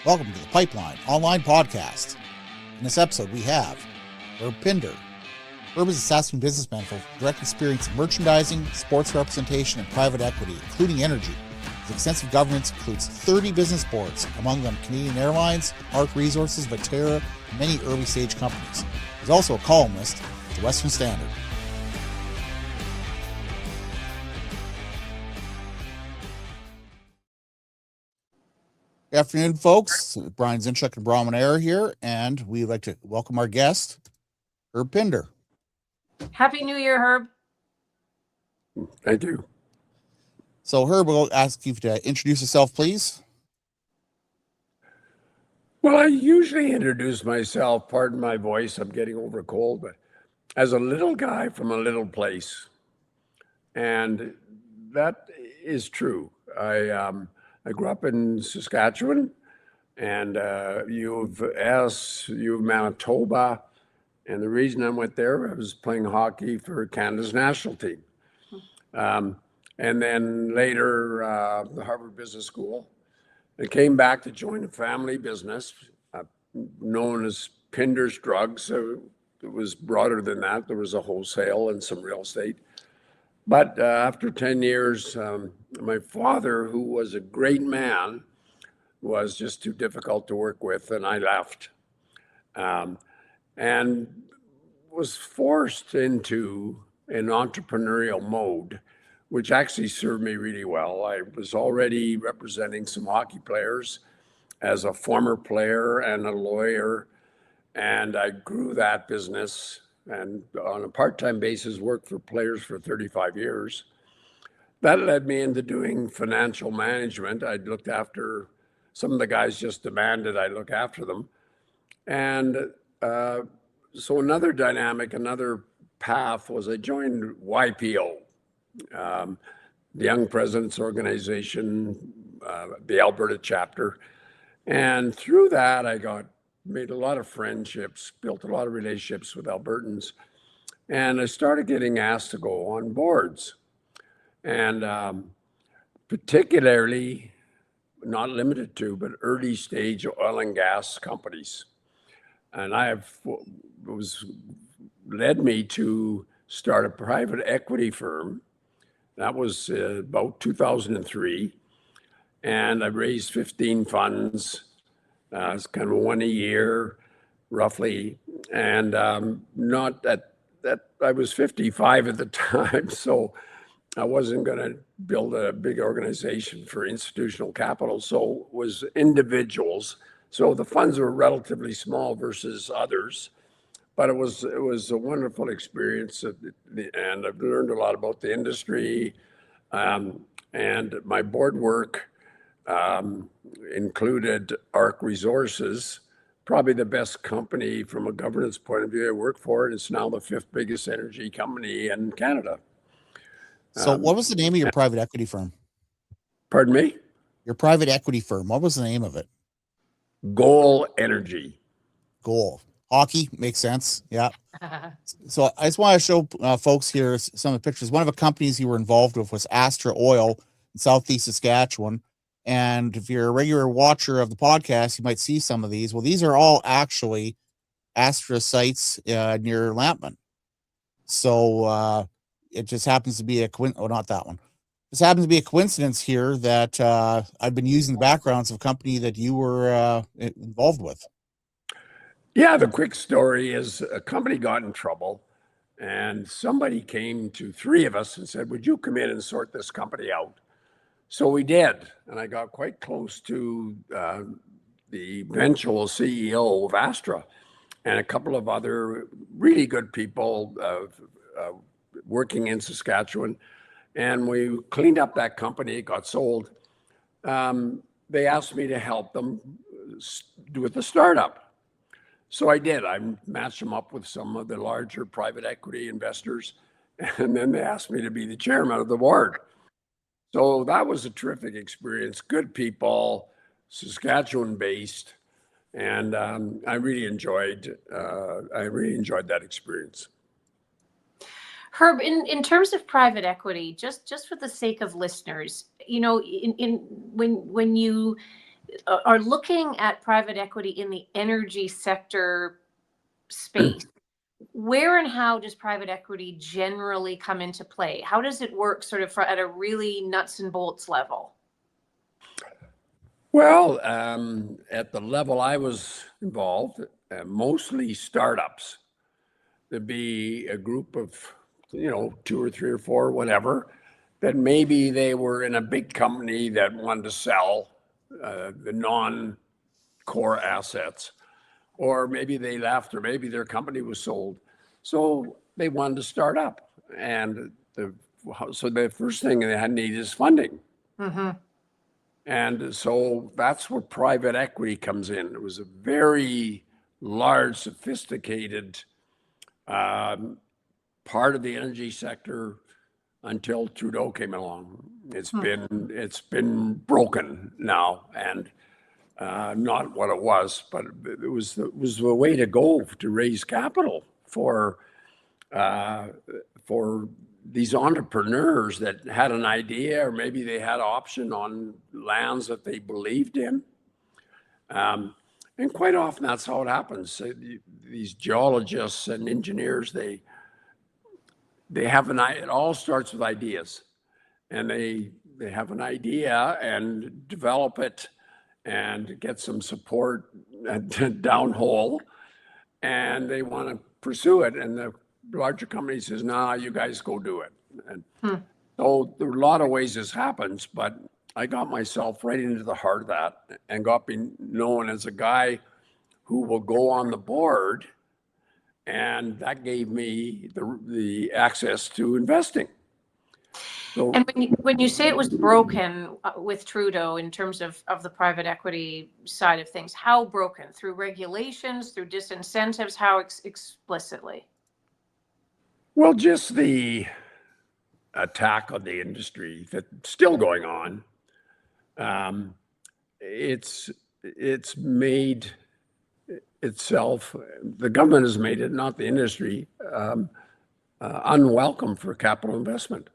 Welcome to the Pipeline Online Podcast. In this episode, we have Herb Pinder. Herb is a Saskatoon businessman with direct experience in merchandising, sports representation, and private equity, including energy. His extensive governance includes 30 business boards, among them Canadian Airlines, Arc Resources, Viterra, and many early-stage companies. He's also a columnist at the Western Standard. Good afternoon, folks. Brian Zinchuk and Brahman Air here, and we'd like to welcome our guest, Herb Pinder. Happy New Year, Herb. Thank you. So, Herb, we'll ask you to introduce yourself, please. Well, I usually introduce myself, pardon my voice, I'm getting over a cold, but as a little guy from a little place. And that is true. I grew up in Saskatchewan, and U of Manitoba. And the reason I went there, I was playing hockey for Canada's national team. And then later, the Harvard Business School. I came back to join a family business known as Pinder's Drugs. So it was broader than that. There was a wholesale and some real estate. But after 10 years, my father, who was a great man, was just too difficult to work with, and I left. And was forced into an entrepreneurial mode, which actually served me really well. I was already representing some hockey players as a former player and a lawyer, and I grew that business and on a part-time basis worked for players for 35 years. That led me into doing financial management. I looked after some of the guys just demanded I look after them. And so another dynamic, another path was I joined YPO, the Young Presidents Organization, the Alberta chapter. And through that, I made a lot of friendships, built a lot of relationships with Albertans. And I started getting asked to go on boards. And particularly, not limited to, but early stage oil and gas companies. And led me to start a private equity firm. That was about 2003. And I raised 15 funds. It's kind of one a year, roughly. And not that I was 55 at the time, so I wasn't going to build a big organization for institutional capital. So it was individuals. So the funds were relatively small versus others, but it was a wonderful experience, and I've learned a lot about the industry. And my board work included Arc Resources, probably the best company from a governance point of view I work for, and it's now the 5th biggest energy company in Canada. So what was the name of your private equity firm? Pardon me? Your private equity firm, what was the name of it? Goal Energy. Goal. Hockey, makes sense. Yeah. So I just want to show folks here some of the pictures. One of the companies you were involved with was Astra Oil in Southeast Saskatchewan. And if you're a regular watcher of the podcast, you might see some of these. Well, these are all actually Astra sites near Lampman. So it just happens to be not that one. This happens to be a coincidence here that I've been using the backgrounds of a company that you were involved with. Yeah, the quick story is a company got in trouble and somebody came to 3 of us and said, would you come in and sort this company out? So we did. And I got quite close to the eventual CEO of Astra and a couple of other really good people working in Saskatchewan. And we cleaned up that company, it got sold. They asked me to help them do with the startup. So I did. I matched them up with some of the larger private equity investors. And then they asked me to be the chairman of the board. So that was a terrific experience. Good people, Saskatchewan based. And I really enjoyed that experience. Herb, in terms of private equity, just for the sake of listeners, you know, when you are looking at private equity in the energy sector space, where and how does private equity generally come into play? How does it work sort of at a really nuts and bolts level? Well, at the level I was involved, mostly startups. There'd be a group of, 2 or 3 or 4, whatever, that maybe they were in a big company that wanted to sell the non-core assets, or maybe they left, or maybe their company was sold. So they wanted to start up. And so the first thing they need is funding. Mm-hmm. And so that's where private equity comes in. It was a very large, sophisticated part of the energy sector until Trudeau came along. It's been broken now, and not what it was, but it was the way to go to raise capital for these entrepreneurs that had an idea, or maybe they had option on lands that they believed in. And quite often that's how it happens. These geologists and engineers, they have it all starts with ideas, and they have an idea and develop it and get some support downhole, and they want to pursue it. And the larger company says, "Nah, you guys go do it." And so there are a lot of ways this happens, but I got myself right into the heart of that and got being known as a guy who will go on the board, and that gave me the access to investing. So, And when you say it was broken with Trudeau in terms of the private equity side of things, how broken? Through regulations, through disincentives, how explicitly? well, just the attack on the industry that's still going on. It's made itself, the government has made it, not the industry, unwelcome for capital investment.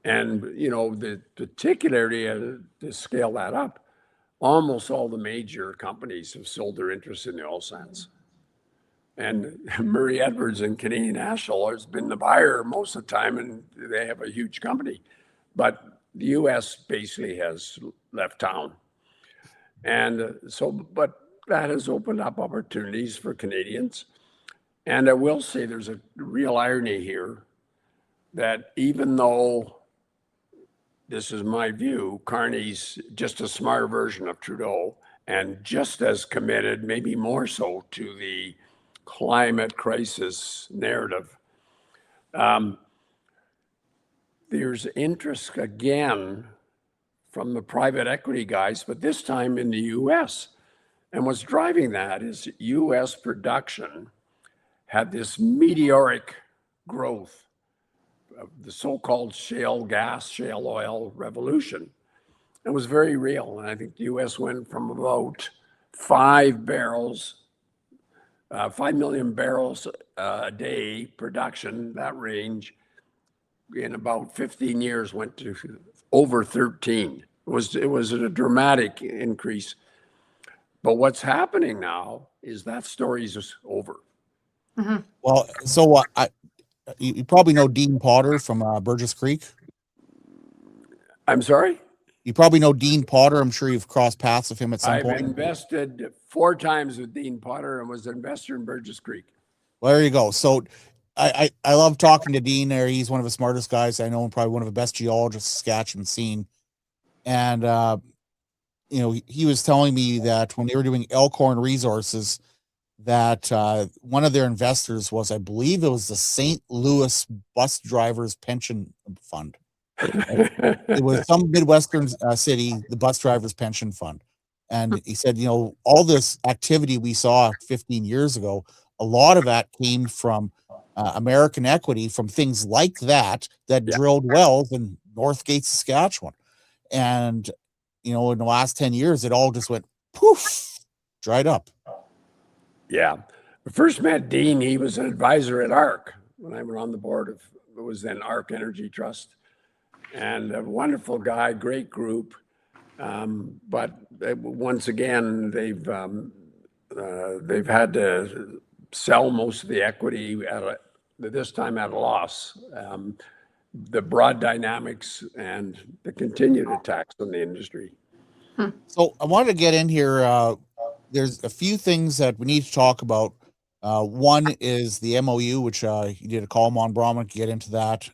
And, the particularity to scale that up, almost all the major companies have sold their interest in the oil sands. And Murray Edwards and Canadian National has been the buyer most of the time, and they have a huge company. But the U.S. basically has left town. And but that has opened up opportunities for Canadians. And I will say there's a real irony here that even though, this is my view, Carney's just a smarter version of Trudeau and just as committed, maybe more so, to the climate crisis narrative. There's interest again from the private equity guys, but this time in the US. And what's driving that is US production had this meteoric growth of the so-called shale gas, shale oil revolution. It was very real. And I think the US went from about 5 million barrels a day production, that range, in about 15 years went to over 13. It was a dramatic increase. But what's happening now is that story is just over. Mm-hmm. Well, so you probably know Dean Potter from Burgess Creek. I'm sorry? You probably know Dean Potter. I'm sure you've crossed paths with him at some point. I've invested 4 times with Dean Potter and was an investor in Burgess Creek. Well, there you go. So I love talking to Dean there. He's one of the smartest guys I know, and probably one of the best geologists Saskatchewan's seen. And he was telling me that when they were doing Elkhorn Resources, that one of their investors was, I believe it was the St. Louis Bus Drivers Pension Fund. It was some Midwestern city, the Bus Drivers Pension Fund. And he said, all this activity we saw 15 years ago, a lot of that came from American equity, from things like that drilled wells in Northgate, Saskatchewan. And, in the last 10 years, it all just went poof, dried up. Yeah. I first met Dean. He was an advisor at ARC when I was on the board of, it was then ARC Energy Trust. And a wonderful guy, great group. But once again, they've had to sell most of the equity this time at a loss. The broad dynamics and the continued attacks on the industry. So I wanted to get in here. There's a few things that we need to talk about. One is the MOU, which you did a column on. Brahman, get into that.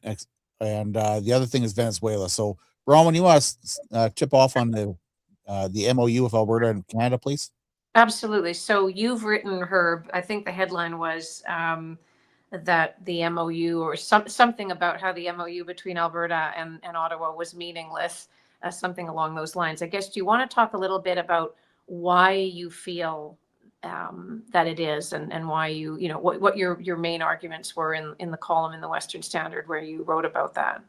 And the other thing is Venezuela. So Brahman, you want to tip off on the MOU with Alberta and Canada, please? Absolutely. So you've written, Herb, I think the headline was that the MOU or something about how the MOU between Alberta and Ottawa was meaningless, something along those lines. I guess, do you want to talk a little bit about why you feel that it is, and why you know, what your main arguments were in the column in the Western Standard where you wrote about that?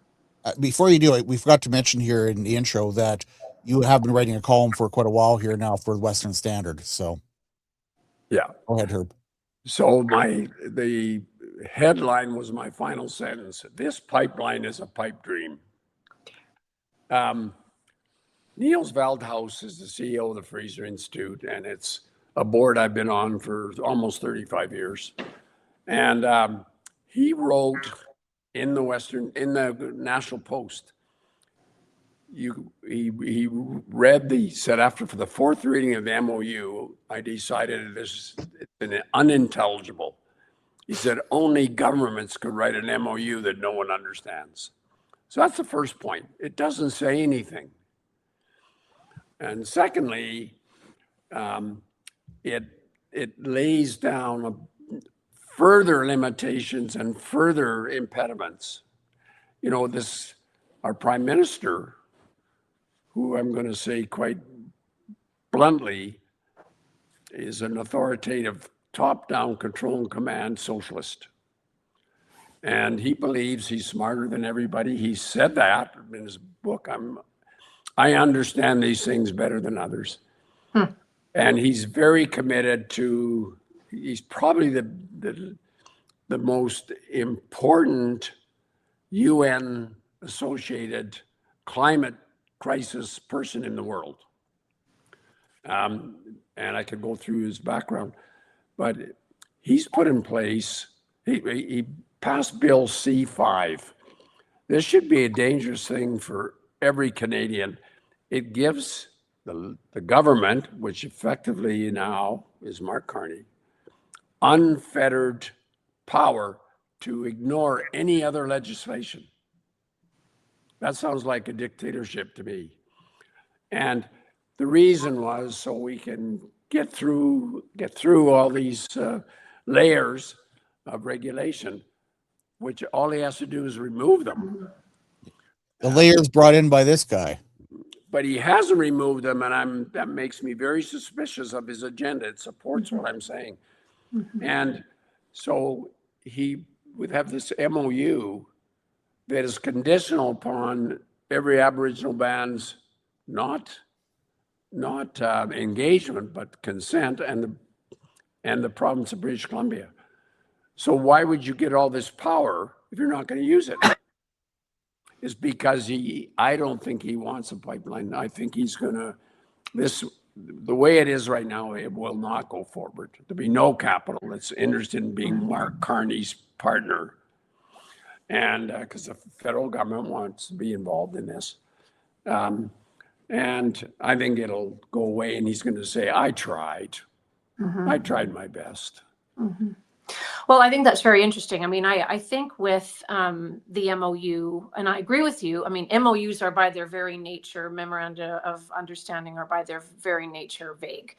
Before you do it, we forgot to mention here in the intro that you have been writing a column for quite a while here now for the Western Standard. So Yeah. go ahead, Herb. So the headline was my final sentence. This pipeline is a pipe dream. Niels Veldhuis is the CEO of the Fraser Institute, and it's a board I've been on for almost 35 years. And he wrote in the National Post, he said, after for the fourth reading of the MOU, I decided it's been unintelligible. He said, only governments could write an MOU that no one understands. So that's the first point. It doesn't say anything. And secondly, it lays down further limitations and further impediments. You know, our prime minister, who I'm going to say quite bluntly, is an authoritative top-down control and command socialist. And he believes he's smarter than everybody. He said that in his book. I understand these things better than others. And he's very committed to, he's probably the most important UN associated climate crisis person in the world. And I could go through his background, but he's put in place, he passed Bill C5. This should be a dangerous thing for every Canadian. It gives the government, which effectively now is Mark Carney, unfettered power to ignore any other legislation. That sounds like a dictatorship to me. And the reason was so we can get through all these layers of regulation, which all he has to do is remove them. The layers brought in by this guy. But he hasn't removed them, and that makes me very suspicious of his agenda. It supports what I'm saying. And so he would have this MOU that is conditional upon every Aboriginal band's not engagement, but consent, and the province of British Columbia. So why would you get all this power if you're not going to use it? It's because I don't think he wants a pipeline. I think he's going to, the way it is right now, it will not go forward. There'll be no capital that's interested in being Mark Carney's partner. And because the federal government wants to be involved in this. And I think it'll go away, and he's going to say, I tried. I tried my best. Well, I think that's very interesting. I mean, I think with the MOU, and I agree with you, I mean, MOUs are by their very nature, memoranda of understanding are by their very nature vague.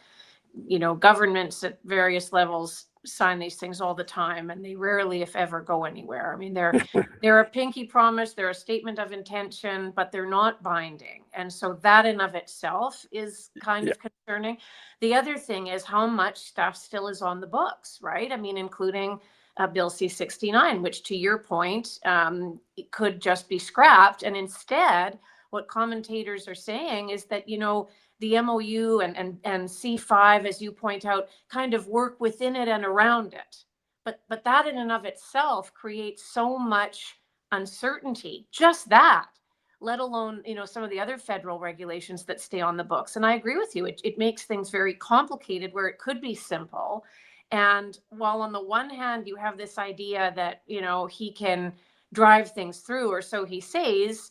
You know, governments at various levels sign these things all the time, and they rarely, if ever, go anywhere. I mean, they're a pinky promise, they're a statement of intention, but they're not binding. And so that in of itself is kind of concerning. The other thing is how much stuff still is on the books, right? I mean, including Bill C-69, which, to your point, it could just be scrapped. And instead, what commentators are saying is that, you know, the MOU and C5, as you point out, kind of work within it and around it. But that in and of itself creates so much uncertainty. Just that, let alone, some of the other federal regulations that stay on the books. And I agree with you. It makes things very complicated where it could be simple. And while on the one hand, you have this idea that, he can drive things through, or so he says,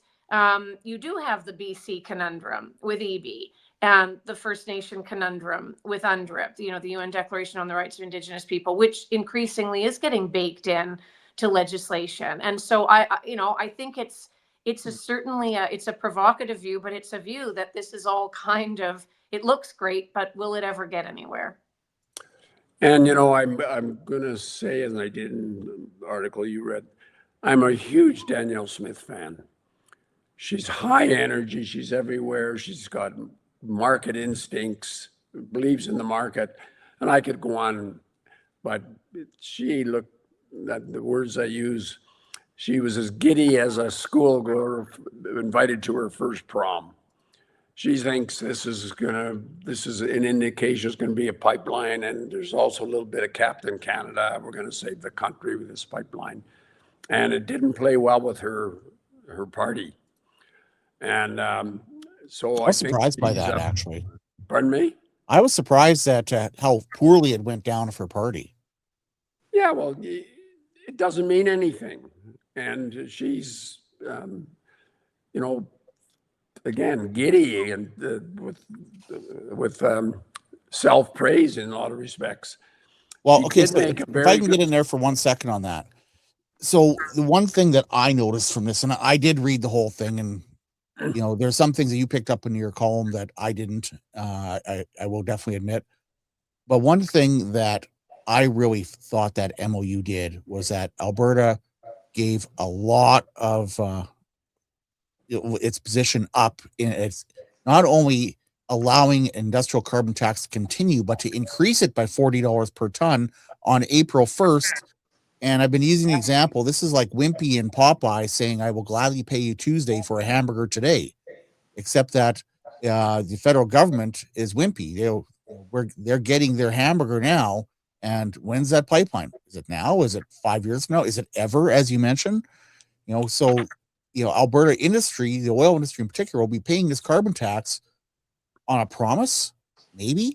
you do have the BC conundrum with EB and the First Nation conundrum with UNDRIP, the UN Declaration on the Rights of Indigenous People, which increasingly is getting baked in to legislation. And so I think it's certainly it's a provocative view, but it's a view that this is all kind of, it looks great, but will it ever get anywhere? And I'm gonna say, as I did in the article you read, I'm a huge Danielle Smith fan. She's high energy. She's everywhere. She's got market instincts, believes in the market, and I could go on, but she looked, that the words I use, she was as giddy as a schoolgirl invited to her first prom. She thinks this is an indication it's going to be a pipeline, and there's also a little bit of Captain Canada. We're going to save the country with this pipeline. And it didn't play well with her party. And so I was surprised by that, actually. Pardon me? I was surprised at how poorly it went down for her party. Yeah, well, it doesn't mean anything. And she's, again, giddy and with self-praise in a lot of respects. Well, okay, so if I can get in there for 1 second on that. So the one thing that I noticed from this, and I did read the whole thing, and there's some things that you picked up in your column that I didn't. I will definitely admit. But one thing that I really thought that MOU did was that Alberta gave a lot of its position up in its not only allowing industrial carbon tax to continue, but to increase it by $40 per ton on April 1st. And I've been using the example. This is like Wimpy and Popeye saying, I will gladly pay you Tuesday for a hamburger today, except that the federal government is Wimpy. They're getting their hamburger now. And when's that pipeline? Is it now? Is it 5 years from now? Is it ever, as you mentioned? So Alberta industry, the oil industry in particular, will be paying this carbon tax on a promise, maybe.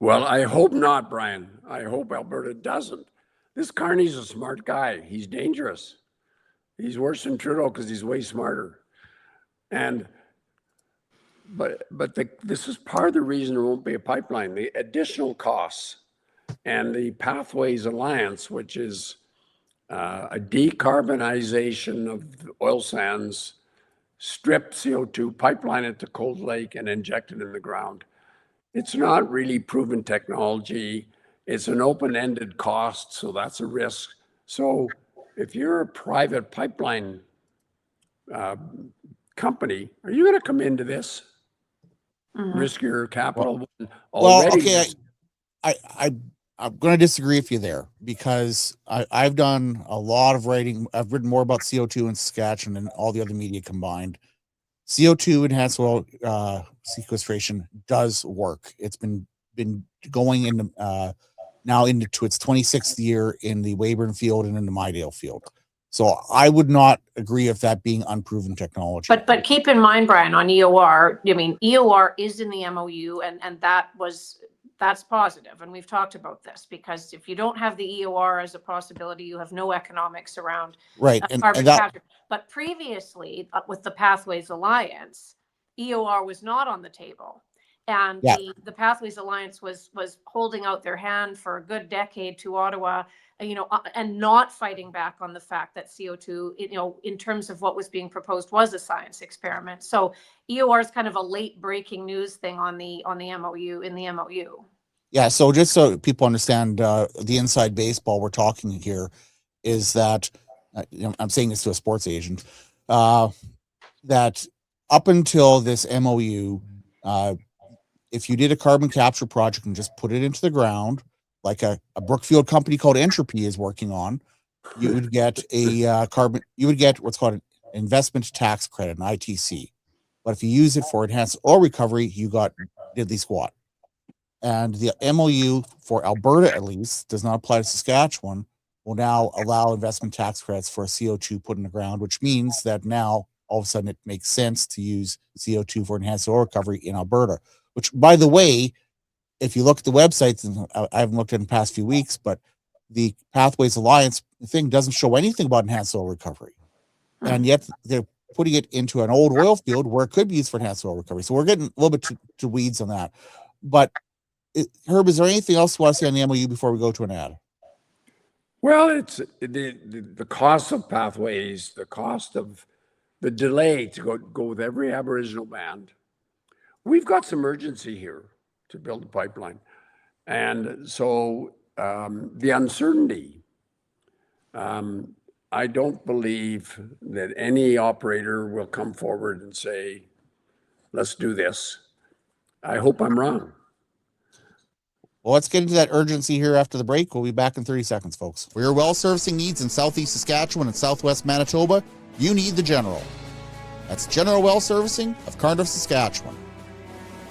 Well, I hope not, Brian. I hope Alberta doesn't. This Carney's a smart guy. He's dangerous. He's worse than Trudeau because he's way smarter. But this is part of the reason there won't be a pipeline. The additional costs and the Pathways Alliance, which is a decarbonization of oil sands, strip CO2, pipeline it to Cold Lake, and inject it in the ground. It's not really proven technology. It's an open-ended cost, so that's a risk. So if you're a private pipeline company, are you going to come into this? Risk your capital? Well, okay, I'm going to disagree with you there, because I've done a lot of writing. I've written more about CO2 in Saskatchewan than all the other media combined. CO2 enhanced oil sequestration does work. It's been going into now into its 26th year in the Weyburn field and in the Midale field. So I would not agree with that being unproven technology. But keep in mind, Brian, on EOR, EOR is in the MOU, and that's positive. And we've talked about this, because if you don't have the EOR as a possibility, you have no economics around carbon capture. But previously, with the Pathways Alliance, EOR was not on the table. And the Pathways Alliance was holding out their hand for a good decade to Ottawa, and not fighting back on the fact that CO2, in terms of what was being proposed, was a science experiment. So EOR is kind of a late breaking news thing on the MOU, in the MOU. Yeah. So just so people understand the inside baseball we're talking here is that I'm saying this to a sports agent, that up until this MOU, if you did a carbon capture project and just put it into the ground, like a Brookfield company called Entropy is working on, you would get what's called an investment tax credit, an ITC. But if you use it for enhanced oil recovery, you got diddly squat. And the MOU for Alberta, at least, does not apply to Saskatchewan, will now allow investment tax credits for CO2 put in the ground, which means that now all of a sudden it makes sense to use CO2 for enhanced oil recovery in Alberta, which, by the way, if you look at the websites, and I haven't looked at it in the past few weeks, but the Pathways Alliance thing doesn't show anything about enhanced oil recovery. And yet they're putting it into an old oil field where it could be used for enhanced oil recovery. So we're getting a little bit to weeds on that. But Herb, is there anything else you want to say on the MOU before we go to an ad? Well, it's the cost of pathways, the cost of the delay to go with every Aboriginal band. We've got some urgency here to build a pipeline. And so the uncertainty, I don't believe that any operator will come forward and say, let's do this. I hope I'm wrong. Well, let's get into that urgency here after the break. We'll be back in 30 seconds, folks. For your well servicing needs in Southeast Saskatchewan and Southwest Manitoba, you need the General. That's General Well Servicing of Cardiff, Saskatchewan.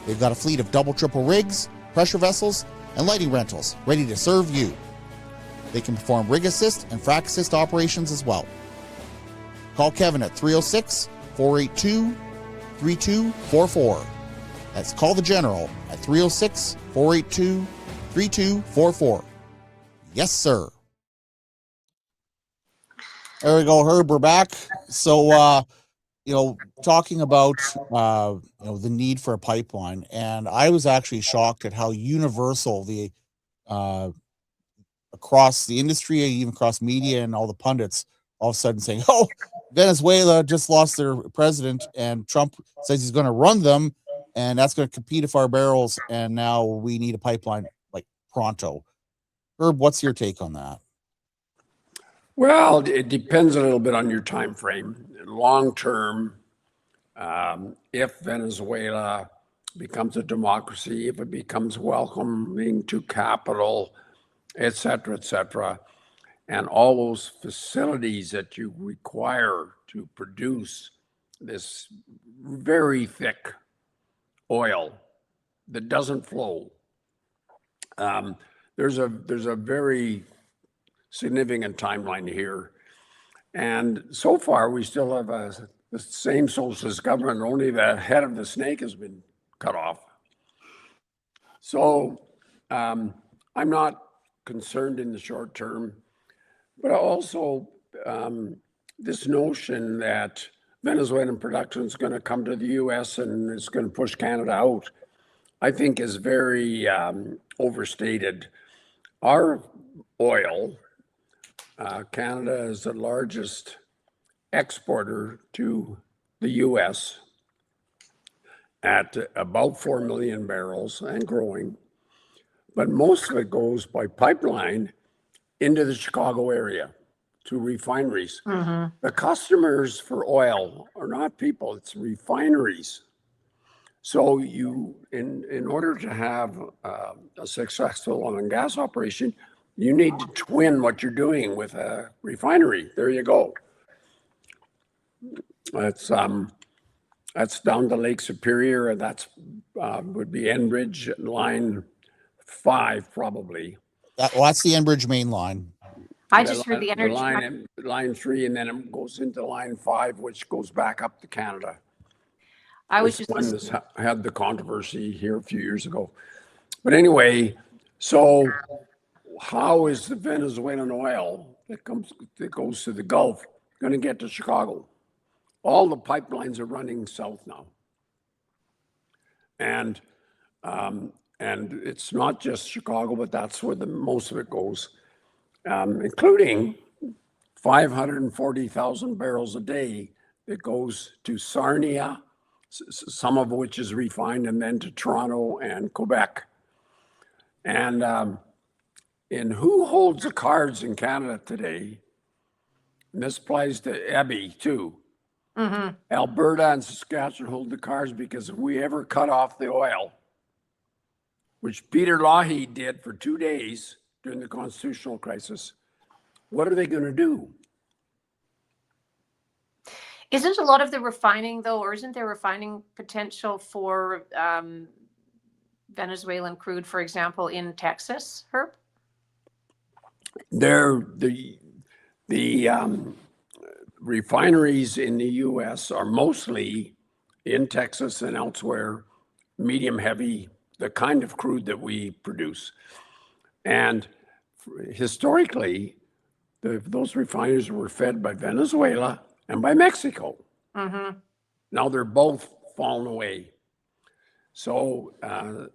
They've got a fleet of double, triple rigs, pressure vessels, and lighting rentals ready to serve you. They can perform rig assist and frac assist operations as well. Call Kevin at 306-482-3244. That's Call the General at 306-482-3244. Yes, sir. There we go, Herb. We're back. So, talking about, the need for a pipeline. And I was actually shocked at how universal the, across the industry, even across media and all the pundits, all of a sudden saying, oh, Venezuela just lost their president and Trump says he's going to run them and that's going to compete for our barrels. And now we need a pipeline like pronto. Herb, what's your take on that? Well, it depends a little bit on your time frame. Long term, if Venezuela becomes a democracy, if it becomes welcoming to capital, et cetera, and all those facilities that you require to produce this very thick oil that doesn't flow. There's a very significant timeline here. And so far, we still have the same socialist government, only the head of the snake has been cut off. So I'm not concerned in the short term, but also this notion that Venezuelan production is going to come to the US and it's going to push Canada out, I think is very overstated. Our oil, Canada is the largest exporter to the US at about 4 million barrels and growing. But most of it goes by pipeline into the Chicago area to refineries. Mm-hmm. The customers for oil are not people, it's refineries. So you, in order to have a successful oil and gas operation, you need to twin what you're doing with a refinery. There you go. That's down to Lake Superior, and that's would be Enbridge line 5 probably. That's the Enbridge main line. I just heard the energy line 3, and then it goes into line 5, which goes back up to Canada. I was just had the controversy here a few years ago. But anyway, so how is the Venezuelan oil that goes to the Gulf going to get to Chicago? All the pipelines are running south now. And it's not just Chicago, but that's where most of it goes, including 540,000 barrels a day that goes to Sarnia, some of which is refined, and then to Toronto and Quebec. And who holds the cards in Canada today? And this applies to Ebby too. Mm-hmm. Alberta and Saskatchewan hold the cards because if we ever cut off the oil, which Peter Lougheed did for 2 days during the constitutional crisis, what are they going to do? Isn't a lot of the refining, though, or isn't there refining potential for Venezuelan crude, for example, in Texas, Herb? refineries in the US are mostly in Texas and elsewhere, medium heavy, the kind of crude that we produce. And historically, those refineries were fed by Venezuela and by Mexico. Mm-hmm. Now they're both fallen away. So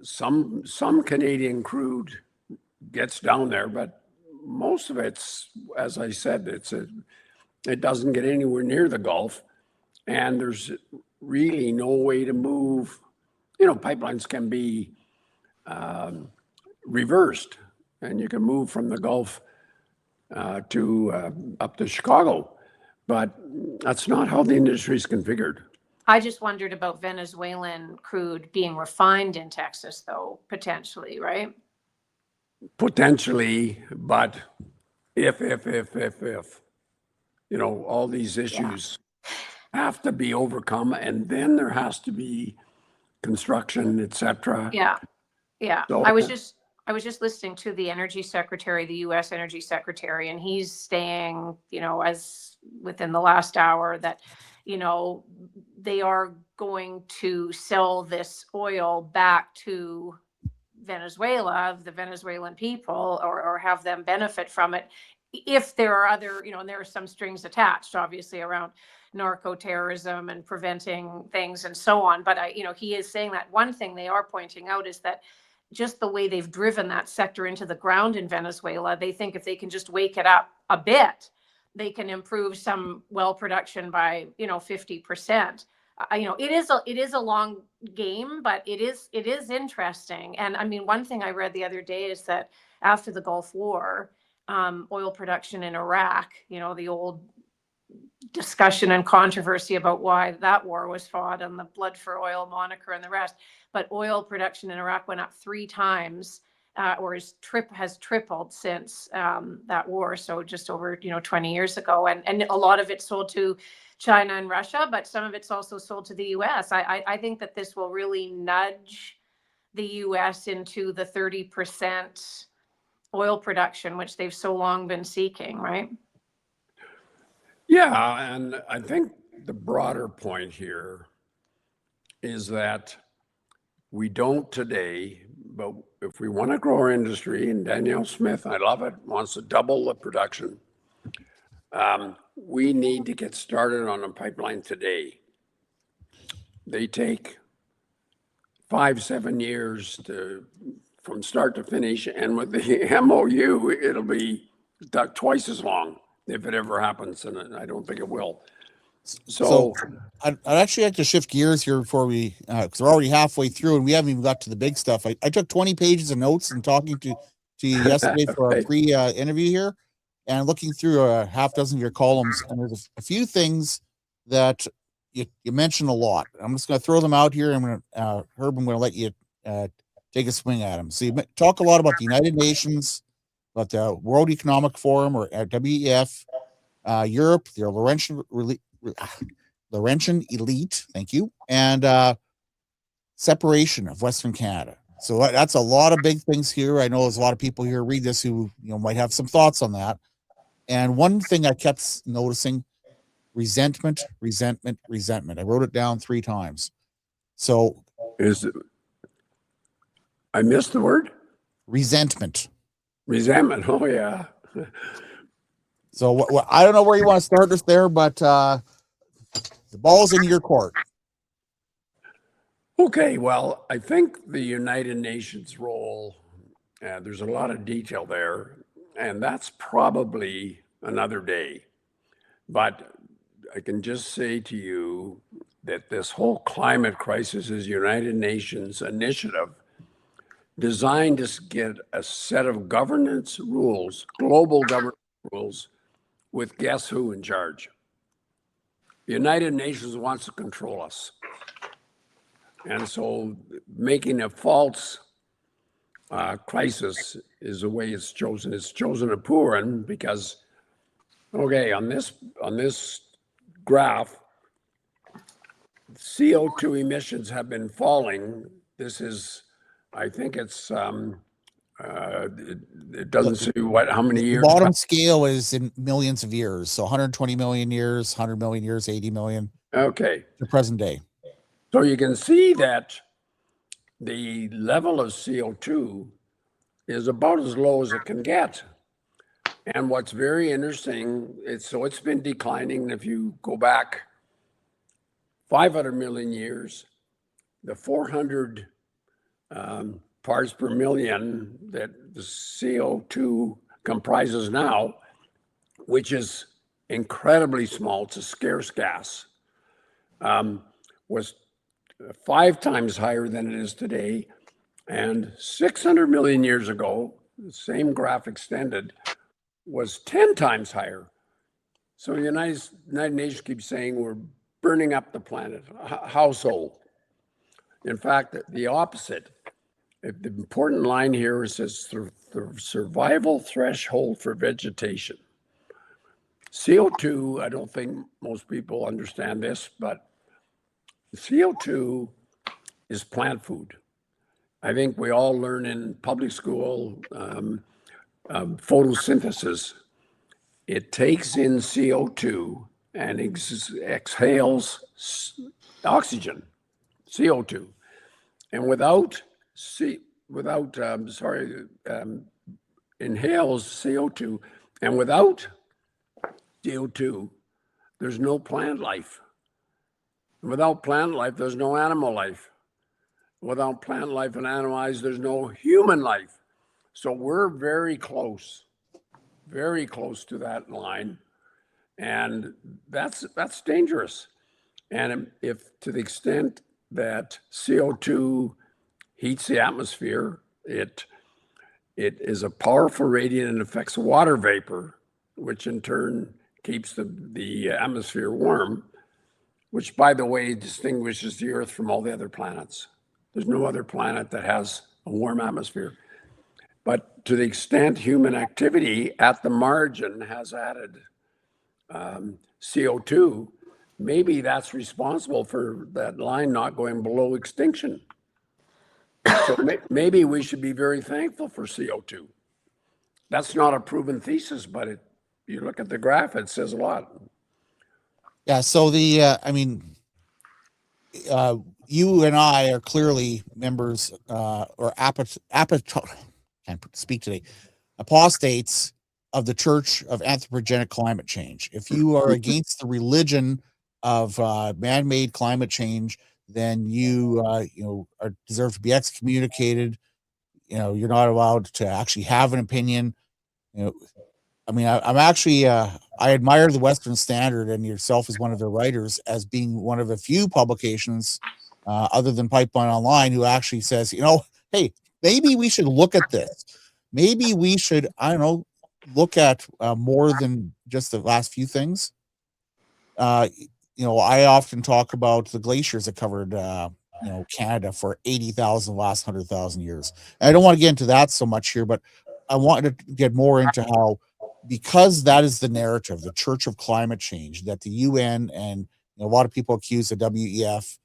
some Canadian crude gets down there, but most of it's, as I said, it doesn't get anywhere near the Gulf, and there's really no way to move. You know, pipelines can be reversed, and you can move from the Gulf to up to Chicago, but that's not how the industry is configured. I just wondered about Venezuelan crude being refined in Texas, though, potentially, right? Potentially, but if, you know, all these issues have to be overcome, and then there has to be construction, et cetera. Yeah. So- I was just listening to the energy secretary, the US energy secretary, and he's saying, you know, as within the last hour that, you know, they are going to sell this oil back to Venezuela, the Venezuelan people, or have them benefit from it if there are other, you know, and there are some strings attached, obviously, around narco terrorism and preventing things and so on. But you know, he is saying that one thing they are pointing out is that just the way they've driven that sector into the ground in Venezuela, they think if they can just wake it up a bit, they can improve some well production by, you know, 50%. You know, it is a long game, but it is interesting. And I mean, one thing I read the other day is that after the Gulf War, oil production in Iraq, you know, the old discussion and controversy about why that war was fought and the blood for oil moniker and the rest. But oil production in Iraq went up 3 times, or has tripled since that war. So just over, you know, 20 years ago. And a lot of it sold to China and Russia, but some of it's also sold to the US. I think that this will really nudge the US into the 30% oil production, which they've so long been seeking, right? Yeah, and I think the broader point here is that we don't today, but if we want to grow our industry, and Danielle Smith, I love it, wants to double the production, we need to get started on a pipeline today. They take 5-7 years from start to finish, and with the MOU, it'll be twice as long if it ever happens, and I don't think it will. So I'd actually like to shift gears here before we, because we're already halfway through and we haven't even got to the big stuff. I took 20 pages of notes and talking to you yesterday for our pre-interview here, and looking through a half dozen of your columns, and there's a few things that you mentioned a lot. I'm just going to throw them out here. I'm going to, Herb, I'm going to let you take a swing at them. So you talk a lot about the United Nations, about the World Economic Forum, or WEF, Europe, the Laurentian elite, thank you, and separation of Western Canada. So that's a lot of big things here. I know there's a lot of people here read this who, you know, might have some thoughts on that. And one thing I kept noticing: resentment. I wrote it down 3 times. So I missed the word? Resentment. Oh yeah. So I don't know where you want to start this there, but the ball's in your court. Okay, well, I think the United Nations role, there's a lot of detail there, and that's probably another day. But I can just say to you that this whole climate crisis is United Nations initiative designed to get a set of governance rules, global governance rules, with guess who in charge. The United Nations wants to control us. And so making a false crisis is the way it's chosen. It's chosen a poor one because, okay, on this graph, CO2 emissions have been falling. This is, I think it's It doesn't say how many The years. bottom scale is in millions of years. So 120 million years, 100 million years, 80 million, Okay. the present day. So you can see that the level of CO2 is about as low as it can get. And what's very interesting, it's been declining. If you go back 500 million years, the 400 parts per million that the CO2 comprises now, which is incredibly small, it's a scarce gas, was 5 times higher than it is today. And 600 million years ago, the same graph extended, was 10 times higher. So the United Nations keeps saying we're burning up the planet. How so? In fact, the opposite. The important line here says the survival threshold for vegetation. CO2, I don't think most people understand this, but CO2 is plant food. I think we all learn in public school photosynthesis. It takes in CO2 and exhales oxygen, CO2. And inhales CO2. And without CO2, there's no plant life. Without plant life, there's no animal life. Without plant life and animal life, there's no human life. So we're very close to that line. And that's dangerous. And if to the extent that CO2 heats the atmosphere, it is a powerful radiant and affects water vapor, which in turn keeps the atmosphere warm, which, by the way, distinguishes the Earth from all the other planets. There's no other planet that has a warm atmosphere. But to the extent human activity at the margin has added CO2, maybe that's responsible for that line not going below extinction. So maybe we should be very thankful for CO2. That's not a proven thesis, but you look at the graph, it says a lot. Yeah. So you and I are clearly members or can't speak today, apostates of the Church of Anthropogenic Climate Change. If you are against the religion of man-made climate change, then you deserve to be excommunicated. You're not allowed to actually have an opinion. I'm actually I admire the Western Standard and yourself as one of their writers as being one of a few publications other than Pipeline Online who actually says, hey, maybe we should look at this. Maybe we should, look at more than just the last few things. I often talk about the glaciers that covered Canada for 80,000 last 100,000 years. And I don't want to get into that so much here, but I wanted to get more into how, because that is the narrative, the Church of Climate Change, that the UN and a lot of people accuse the WEF,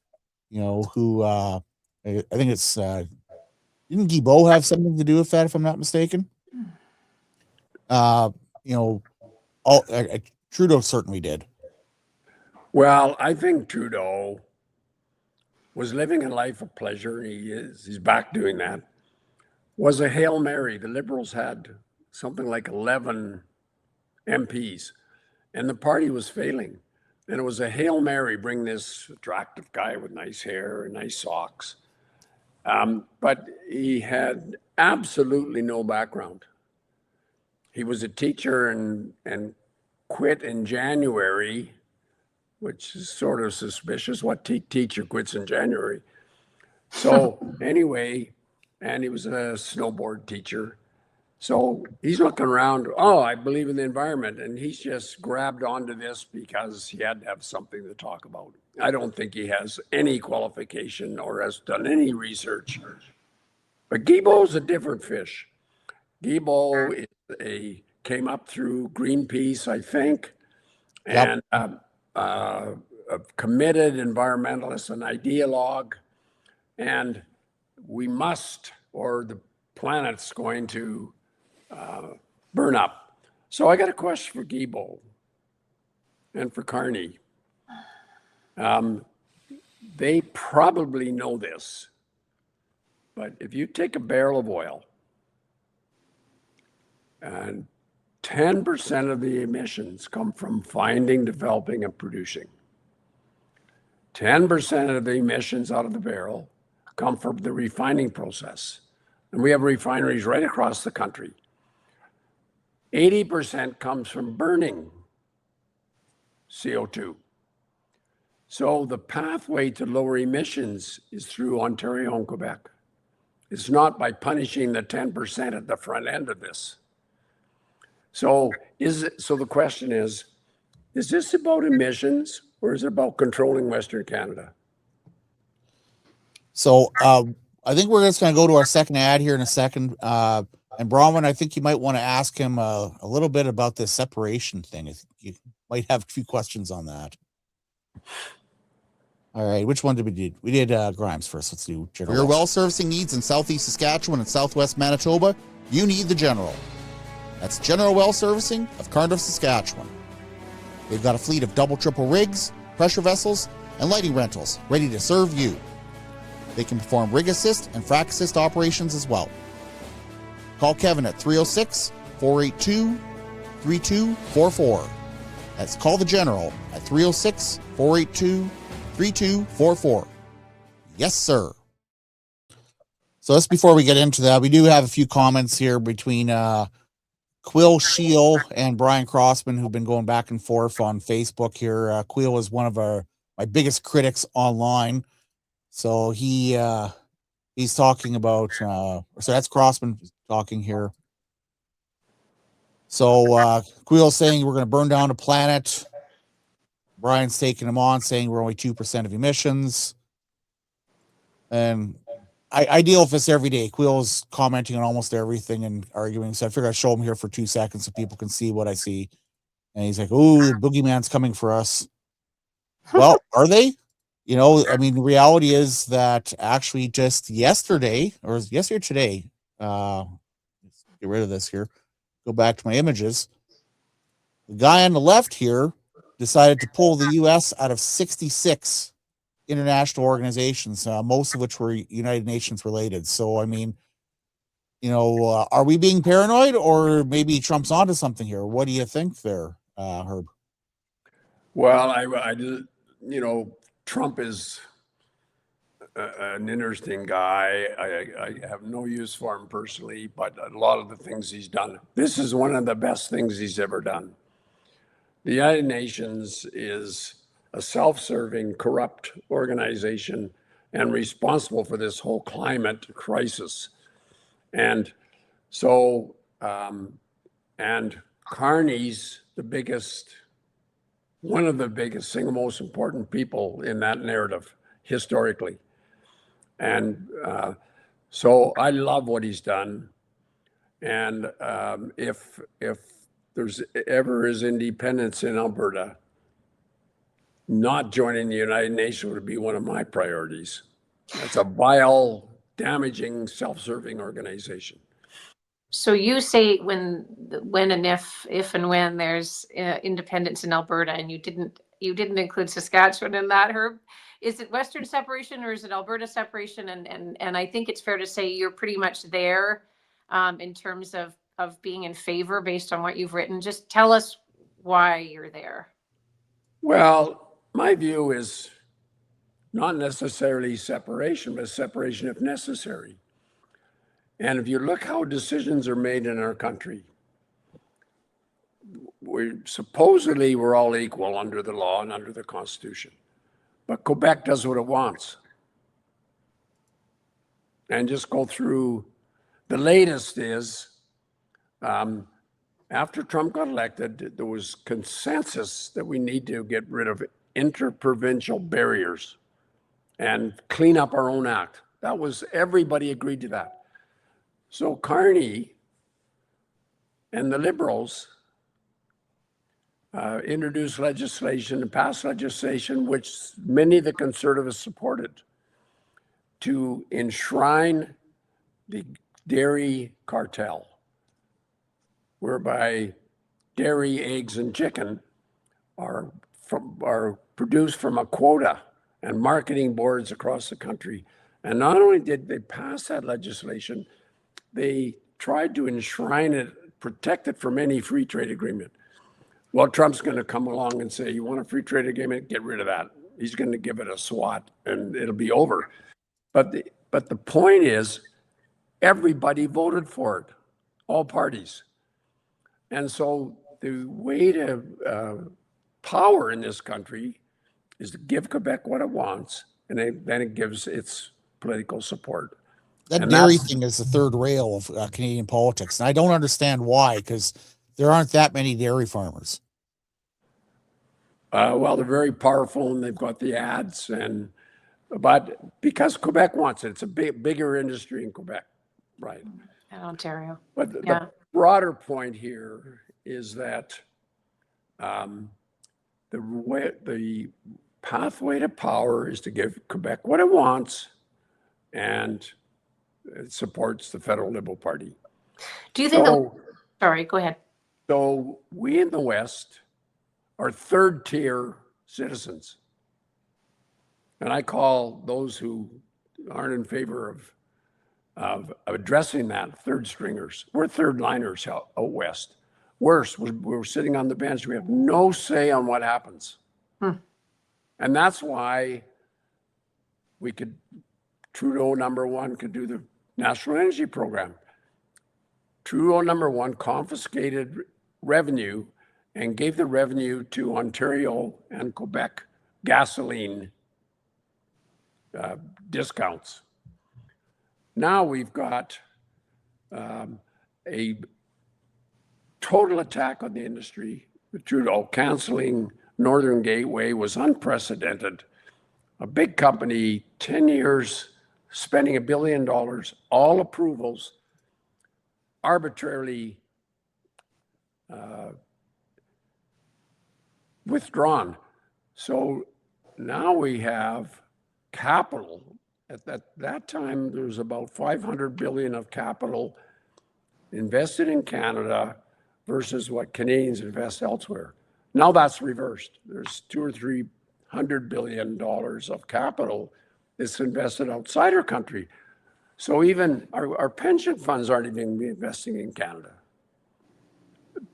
who I think it's didn't Guilbeault have something to do with that, if I'm not mistaken? Trudeau certainly did. Well, I think Trudeau was living a life of pleasure, and he's back doing that. Was a Hail Mary. The Liberals had something like 11 MPs, and the party was failing. And it was a Hail Mary, bring this attractive guy with nice hair and nice socks. But he had absolutely no background. He was a teacher and quit in January, which is sort of suspicious. What teacher quits in January? So anyway, and he was a snowboard teacher. So he's looking around, I believe in the environment. And he's just grabbed onto this because he had to have something to talk about. I don't think he has any qualification or has done any research. But Guilbeault's a different fish. Guilbeault came up through Greenpeace, I think, and a committed environmentalist, an ideologue. And we must, or planet's going to burn up. So I got a question for Guibo and for Carney. They probably know this, but if you take a barrel of oil and 10% of the emissions come from finding, developing, and producing. 10% of the emissions out of the barrel come from the refining process. And we have refineries right across the country. 80% comes from burning CO2. So the pathway to lower emissions is through Ontario and Quebec. It's not by punishing the 10% at the front end of this. So the question is this about emissions or is it about controlling Western Canada? So I think we're just going to go to our second ad here in a second. And Bronwyn, I think you might want to ask him a little bit about this separation thing. You might have a few questions on that. All right, which one did we do? We did Grimes first. Let's do General. For your well servicing needs in Southeast Saskatchewan and Southwest Manitoba, you need the General. That's General Well Servicing of Cardiff, Saskatchewan. They've got a fleet of double, triple rigs, pressure vessels, and lighting rentals ready to serve you. They can perform rig assist and frac assist operations as well. Call Kevin at 306-482-3244. That's Call the General at 306-482-3244. Yes, sir. So just before we get into that, we do have a few comments here between Quill Shield and Brian Crossman, who've been going back and forth on Facebook here. Quill is one of my biggest critics online. So he's talking about, so that's Crossman talking here. So Quill's saying we're going to burn down a planet. Brian's taking him on, saying we're only 2% of emissions. And I deal with this every day. Quill's commenting on almost everything and arguing. So I figured I'd show him here for 2 seconds so people can see what I see. And he's like, "Oh, the boogeyman's coming for us." Well, are they? You know, I mean, the reality is that actually just yesterday, or yesterday or today, let's get rid of this here. Go back to my images. The guy on the left here decided to pull the U.S. out of 66 international organizations, most of which were United Nations related. So, I mean, you know, are we being paranoid, or maybe Trump's onto something here? What do you think there, Herb? Well, you know, Trump is an interesting guy. I have no use for him personally, but a lot of the things he's done, this is one of the best things he's ever done. The United Nations is a self-serving, corrupt organization and responsible for this whole climate crisis. And so, and Carney's one of the biggest, single most important people in that narrative historically. And so I love what he's done. And if there's ever is independence in Alberta, not joining the United Nations would be one of my priorities. That's a vile, damaging, self-serving organization. So you say when and if and when there's independence in Alberta, and you didn't include Saskatchewan in that, Herb. Is it Western separation or is it Alberta separation? And I think it's fair to say you're pretty much there in terms of being in favor based on what you've written. Just tell us why you're there. Well, my view is not necessarily separation, but separation if necessary. And if you look how decisions are made in our country, we're all equal under the law and under the Constitution. But Quebec does what it wants. And just go through, the latest is, after Trump got elected, there was consensus that we need to get rid of interprovincial barriers and clean up our own act. Everybody agreed to that. So Carney and the Liberals introduced legislation and passed legislation, which many of the Conservatives supported, to enshrine the dairy cartel, whereby dairy, eggs, and chicken are produced from a quota and marketing boards across the country. And not only did they pass that legislation, they tried to enshrine it, protect it from any free trade agreement. Well, Trump's going to come along and say, you want a free trade agreement? Get rid of that. He's going to give it a swat and it'll be over. But the point is, everybody voted for it, all parties. And so the way to power in this country is to give Quebec what it wants, and then it gives its political support. That And dairy that's- thing is the third rail of Canadian politics, and I don't understand why, because there aren't that many dairy farmers. Well, they're very powerful and they've got the ads, but because Quebec wants it, it's a bigger industry in Quebec, right? In Ontario. But Yeah. the broader point here is that the pathway to power is to give Quebec what it wants, and it supports the federal Liberal Party. Do you think? So, Sorry, go ahead. so we in the West are third tier citizens. And I call those who aren't in favor of addressing that third stringers. We're third liners out West. Worse, we're sitting on the bench. We have no say on what happens. And that's why Trudeau #1 could do the National Energy Program. Trudeau #1 confiscated revenue and gave the revenue to Ontario and Quebec gasoline discounts. Now we've got a total attack on the industry. Trudeau canceling Northern Gateway was unprecedented. A big company, 10 years, spending $1 billion, all approvals, arbitrarily withdrawn. So now we have capital. At that time, there was about $500 billion of capital invested in Canada versus what Canadians invest elsewhere. Now that's reversed. There's $200 or $300 billion of capital that's invested outside our country. So even our pension funds aren't even investing in Canada.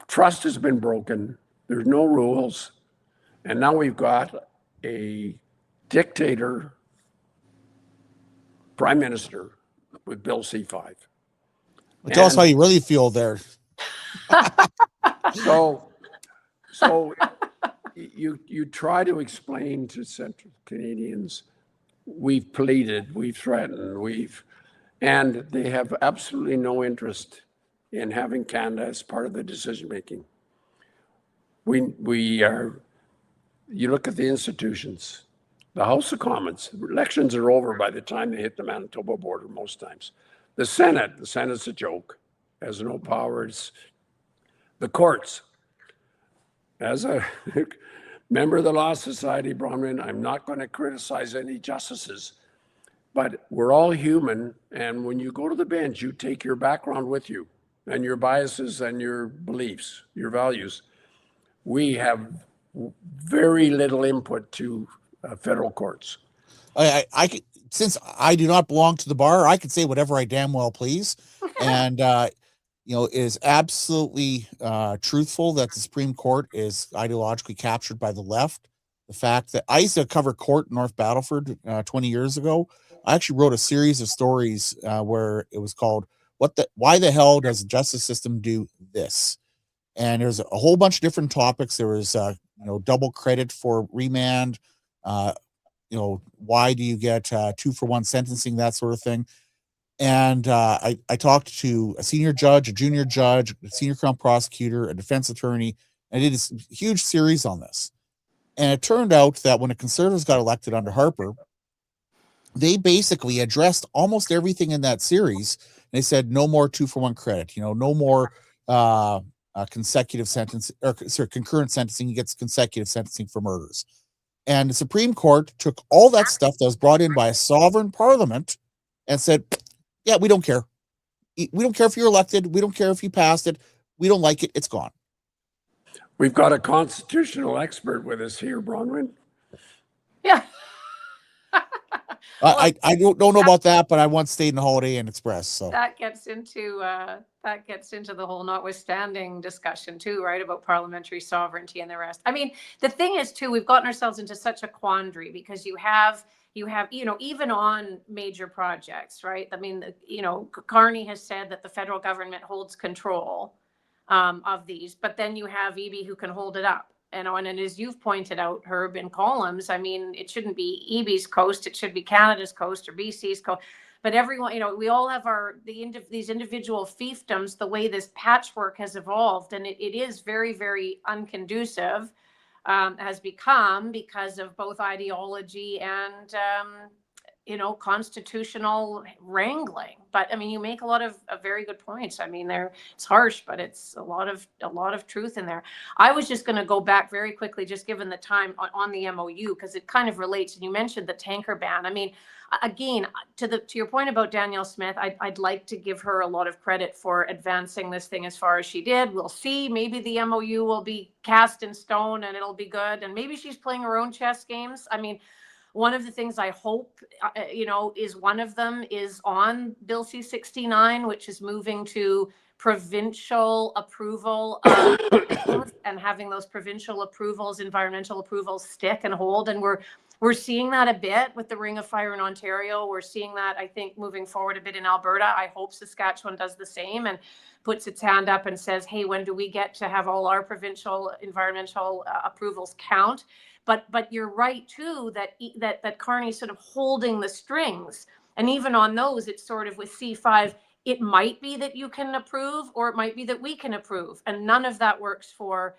Trust has been broken. There's no rules. And now we've got a dictator prime minister with Bill C-5. Well, tell us how you really feel there. So you try to explain to Central Canadians, we've pleaded, we've threatened, and they have absolutely no interest in having Canada as part of the decision making. You look at the institutions, the House of Commons, elections are over by the time they hit the Manitoba border most times. The Senate's a joke, has no power. It's the courts. As a member of the Law Society, Bronwyn, I'm not going to criticize any justices, but we're all human. And when you go to the bench, you take your background with you and your biases and your beliefs, your values. We have very little input to federal courts. Since I do not belong to the bar, I could say whatever I damn well please. And, it is absolutely truthful that the Supreme Court is ideologically captured by the left. The fact that I used to cover court in North Battleford 20 years ago. I actually wrote a series of stories where it was called Why the Hell Does the Justice System Do This? And there's a whole bunch of different topics. There was double credit for remand. Why do you get 2-for-1 sentencing, that sort of thing. And I talked to a senior judge, a junior judge, a senior crown prosecutor, a defense attorney. I did this huge series on this. And it turned out that when the Conservatives got elected under Harper, they basically addressed almost everything in that series. They said no more 2-for-1 credit, no more consecutive sentence or concurrent sentencing. He gets consecutive sentencing for murders. And the Supreme Court took all that stuff that was brought in by a sovereign parliament and said, yeah, we don't care. We don't care if you're elected. We don't care if you passed it. We don't like it. It's gone. We've got a constitutional expert with us here, Bronwyn. Yeah. Well, I don't know about that, but I once stayed in the Holiday Inn Express. So that gets into the whole notwithstanding discussion too, right? About parliamentary sovereignty and the rest. I mean, the thing is too, we've gotten ourselves into such a quandary because you have, even on major projects, right? I mean, Carney has said that the federal government holds control of these, but then you have EB who can hold it up. And as you've pointed out, Herb, in columns, I mean, it shouldn't be EB's coast, it should be Canada's coast or BC's coast. But everyone, we all have these individual fiefdoms, the way this patchwork has evolved, and it is very, very unconducive, has become because of both ideology and constitutional wrangling. But I mean, you make a lot of very good points. I mean, it's harsh, but it's a lot of truth in there. I was just going to go back very quickly, just given the time, on the MOU, because it kind of relates. And you mentioned the tanker ban. I mean, again, to your point about Danielle Smith, I'd like to give her a lot of credit for advancing this thing as far as she did. We'll see. Maybe the MOU will be cast in stone and it'll be good. And maybe she's playing her own chess games. I mean, one of the things I hope, is one of them is on Bill C-69, which is moving to provincial approval of and having those provincial approvals, environmental approvals, stick and hold. And we're seeing that a bit with the Ring of Fire in Ontario. We're seeing that, I think, moving forward a bit in Alberta. I hope Saskatchewan does the same and puts its hand up and says, hey, when do we get to have all our provincial environmental approvals count? But you're right too, that Carney's sort of holding the strings. And even on those, it's sort of with C5, it might be that you can approve, or it might be that we can approve. And none of that works for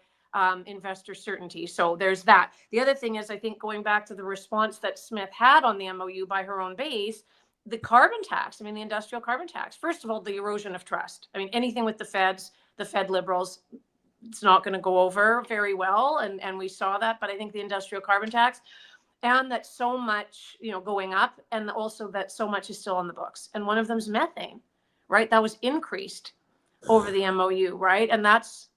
investor certainty. So there's that. The other thing is, I think, going back to the response that Smith had on the MOU by her own base, the carbon tax, I mean, the industrial carbon tax, first of all, the erosion of trust. I mean, anything with the feds, the Fed liberals, it's not going to go over very well. And we saw that. But I think the industrial carbon tax, and that so much, going up, and also that so much is still on the books. And one of them is methane, right? That was increased over the MOU, right? And that's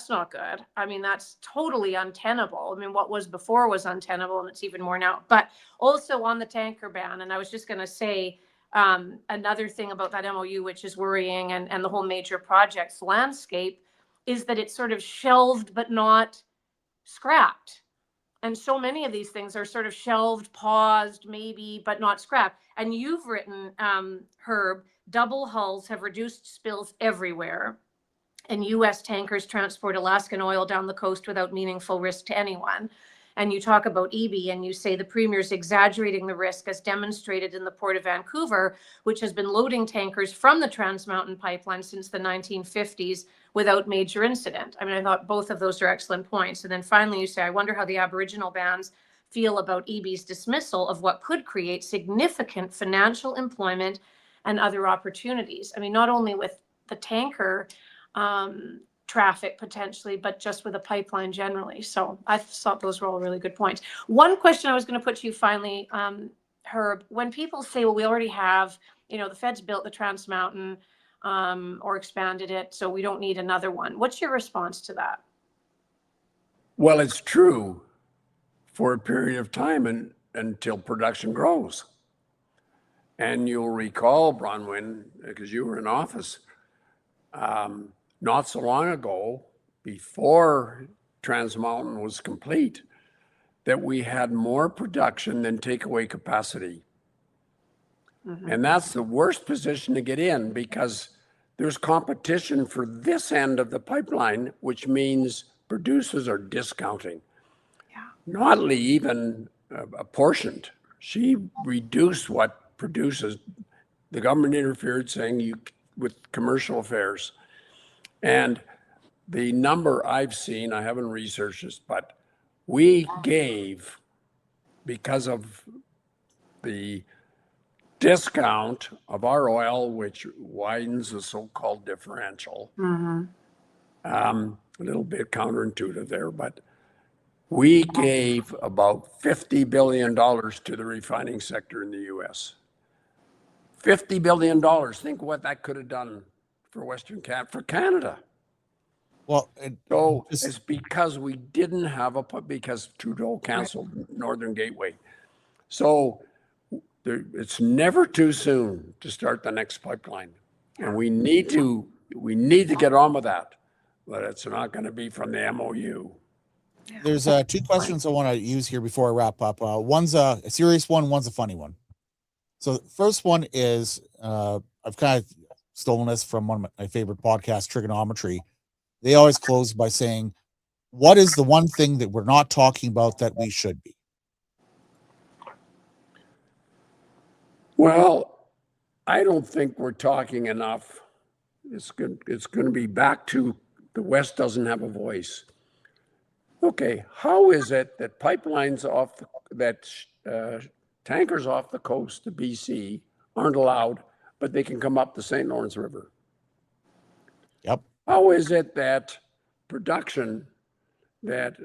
not good. I mean, that's totally untenable. I mean, what was before was untenable, and it's even more now. But also on the tanker ban, and I was just going to say, another thing about that MOU, which is worrying, and the whole major projects landscape, is that it's sort of shelved but not scrapped. And so many of these things are sort of shelved, paused, maybe, but not scrapped. And you've written, Herb, double hulls have reduced spills everywhere. And U.S. tankers transport Alaskan oil down the coast without meaningful risk to anyone. And you talk about EB, and you say the Premier's exaggerating the risk, as demonstrated in the Port of Vancouver, which has been loading tankers from the Trans Mountain Pipeline since the 1950s without major incident. I mean, I thought both of those are excellent points. And then finally, you say, I wonder how the Aboriginal bands feel about EB's dismissal of what could create significant financial, employment, and other opportunities. I mean, not only with the tanker traffic potentially, but just with a pipeline generally. So I thought those were all really good points. One question I was going to put to you finally, Herb, when people say, well, we already have, the feds built the Trans Mountain or expanded it, so we don't need another one. What's your response to that? Well, it's true for a period of time until production grows. And you'll recall, Bronwyn, because you were in office, not so long ago, before Trans Mountain was complete, that we had more production than takeaway capacity. Mm-hmm. And that's the worst position to get in, because there's competition for this end of the pipeline, which means producers are discounting. Yeah. Not even apportioned. She reduced what produces. The government interfered, saying with commercial affairs. And the number I've seen, I haven't researched this, but we gave, because of the discount of our oil, which widens the so-called differential, mm-hmm. A little bit counterintuitive there, but we gave about $50 billion to the refining sector in the U.S. $50 billion. Think what that could have done for for Canada. Well, So just- it's because we didn't have because Trudeau canceled Northern Gateway. So it's never too soon to start the next pipeline. And we need to get on with that, but it's not going to be from the MOU. there's two questions I want to use here before I wrap up. One's a serious one, one's a funny one. So the first one is I've kind of stolen this from one of my favorite podcasts, Trigonometry. They always close by saying, what is the one thing that we're not talking about that we should be? Well, I don't think we're talking enough. It's going to be back to the West doesn't have a voice. Okay, how is it that pipelines tankers off the coast to BC aren't allowed, but they can come up the St. Lawrence River? Yep. How is it that production that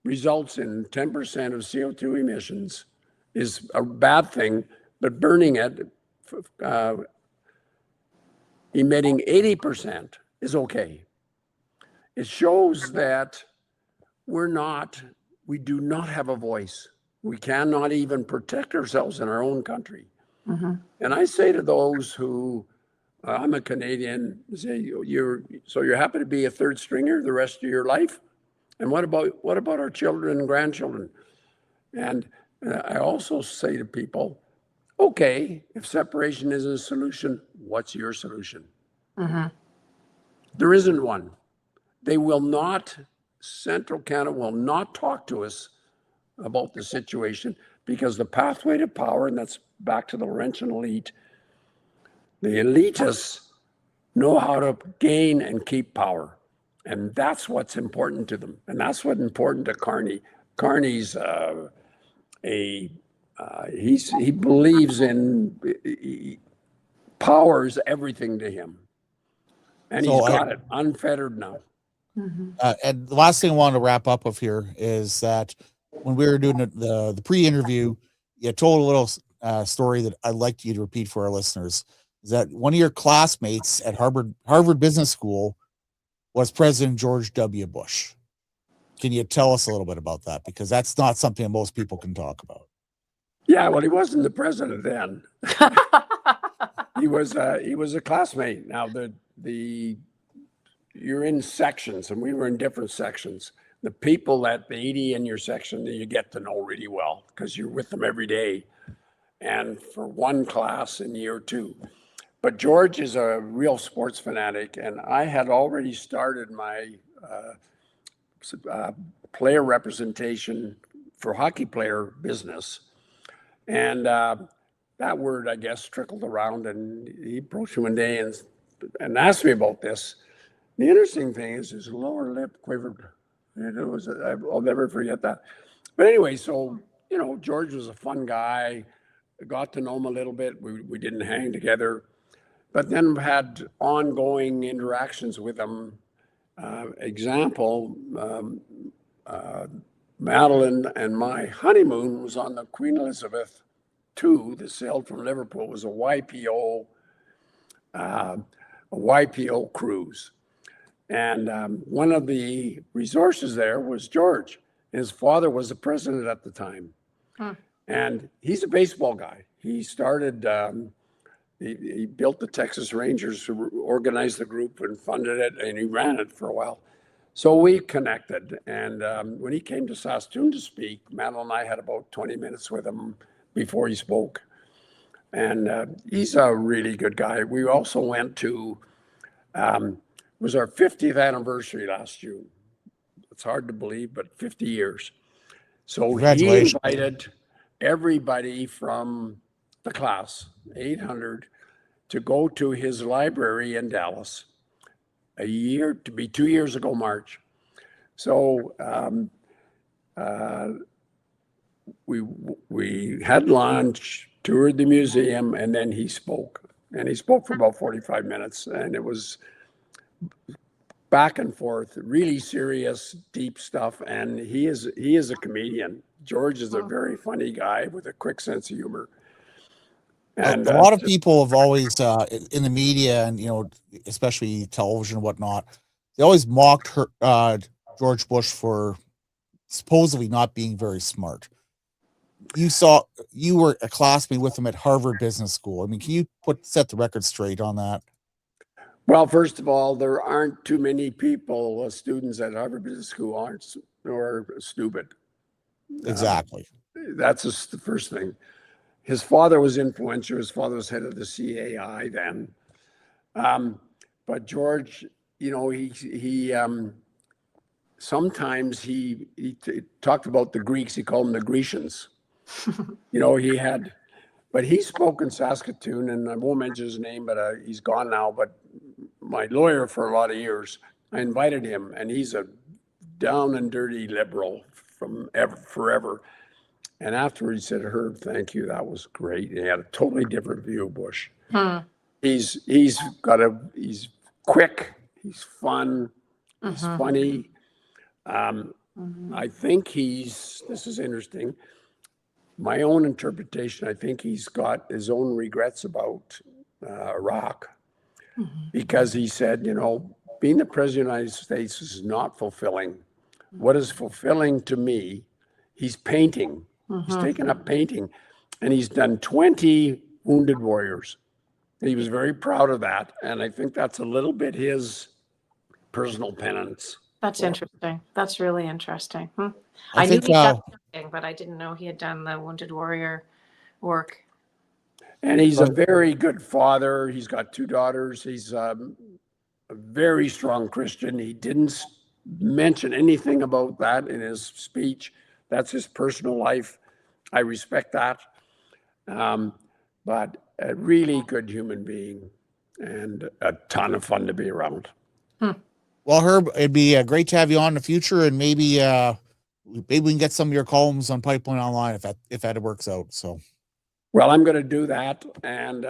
results in 10% of CO2 emissions is a bad thing, but burning it, emitting 80% is okay? It shows that we do not have a voice. We cannot even protect ourselves in our own country. Mm-hmm. And I say to those who, I'm a Canadian, say, you're happy to be a third stringer the rest of your life? And what about our children and grandchildren? And I also say to people, okay, if separation is a solution, what's your solution? Mm-hmm. There isn't one. They will not, Central Canada will not talk to us about the situation because the pathway to power, and that's back to the Laurentian elite, the elitists know how to gain and keep power. And that's what's important to them. And that's what's important to Carney. Carney's he believes in power's everything to him. And he's got it unfettered now. Mm-hmm. And the last thing I want to wrap up with here is that when we were doing the pre-interview, you told a little story that I'd like you to repeat for our listeners. Is that one of your classmates at Harvard Business School was President George W. Bush. Can you tell us a little bit about that? Because that's not something that most people can talk about. Yeah, well, he wasn't the president then. He was a classmate. Now you're in sections, and we were in different sections. The people the 80 in your section that you get to know really well because you're with them every day, and for one class in year 2. But George is a real sports fanatic, and I had already started my player representation for hockey player business. And that word, I guess, trickled around, and he approached me one day and asked me about this. The interesting thing is his lower lip quivered. And I'll never forget that. But anyway, so, George was a fun guy. I got to know him a little bit. We didn't hang together, but then had ongoing interactions with him. Example, Madeline and my honeymoon was on the Queen Elizabeth II that sailed from Liverpool. It was a YPO cruise. And one of the resources there was George. His father was the president at the time. Huh. And he's a baseball guy. He started, he built the Texas Rangers, organized the group and funded it, and he ran it for a while. So we connected. And when he came to Saskatoon to speak, Madeline and I had about 20 minutes with him before he spoke. And he's a really good guy. We also went to, it was our 50th anniversary last June. It's hard to believe, but 50 years. So he invited everybody from the class, 800, to go to his library in Dallas to be 2 years ago, March. So we had lunch, toured the museum, and then he spoke. And he spoke for about 45 minutes, and it was back and forth, really serious, deep stuff. And he is a comedian. George is a very funny guy with a quick sense of humor. And a lot of people have always, in the media and, especially television and whatnot, they always mocked George Bush for supposedly not being very smart. You were a classmate with him at Harvard Business School. I mean, can you set the record straight on that? well, first of all, there aren't too many people, students at Harvard Business School aren't or stupid. Exactly. That's just the first thing. His father was influential. His father was head of the CAI then. But George, he sometimes he talked about the Greeks. He called them the Grecians. But he spoke in Saskatoon, and I won't mention his name, but he's gone now. But my lawyer for a lot of years, I invited him, and he's a down and dirty liberal from forever. And afterwards, he said, "Herb, thank you. That was great." He had a totally different view of Bush. He's quick, he's fun, he's funny. I think this is interesting. My own interpretation, I think he's got his own regrets about Iraq, because he said, being the president of the United States is not fulfilling. What is fulfilling to me, he's painting. He's taken up painting, and he's done 20 Wounded Warriors. He was very proud of that, and I think that's a little bit his personal penance. That's interesting. That's really interesting. I knew think, he'd done something, but I didn't know he had done the Wounded Warrior work. And he's a very good father. He's got 2 daughters. He's a very strong Christian. He didn't mention anything about that in his speech. That's his personal life. I respect that. But a really good human being and a ton of fun to be around. Well, Herb, it'd be great to have you on in the future, and maybe we can get some of your columns on Pipeline Online if that works out. So, well, I'm going to do that, and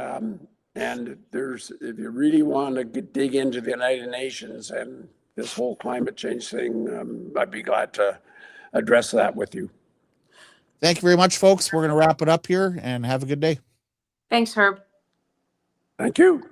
if you really want to dig into the United Nations and this whole climate change thing, I'd be glad to address that with you. Thank you very much, folks. We're going to wrap it up here, and have a good day. Thanks, Herb. Thank you.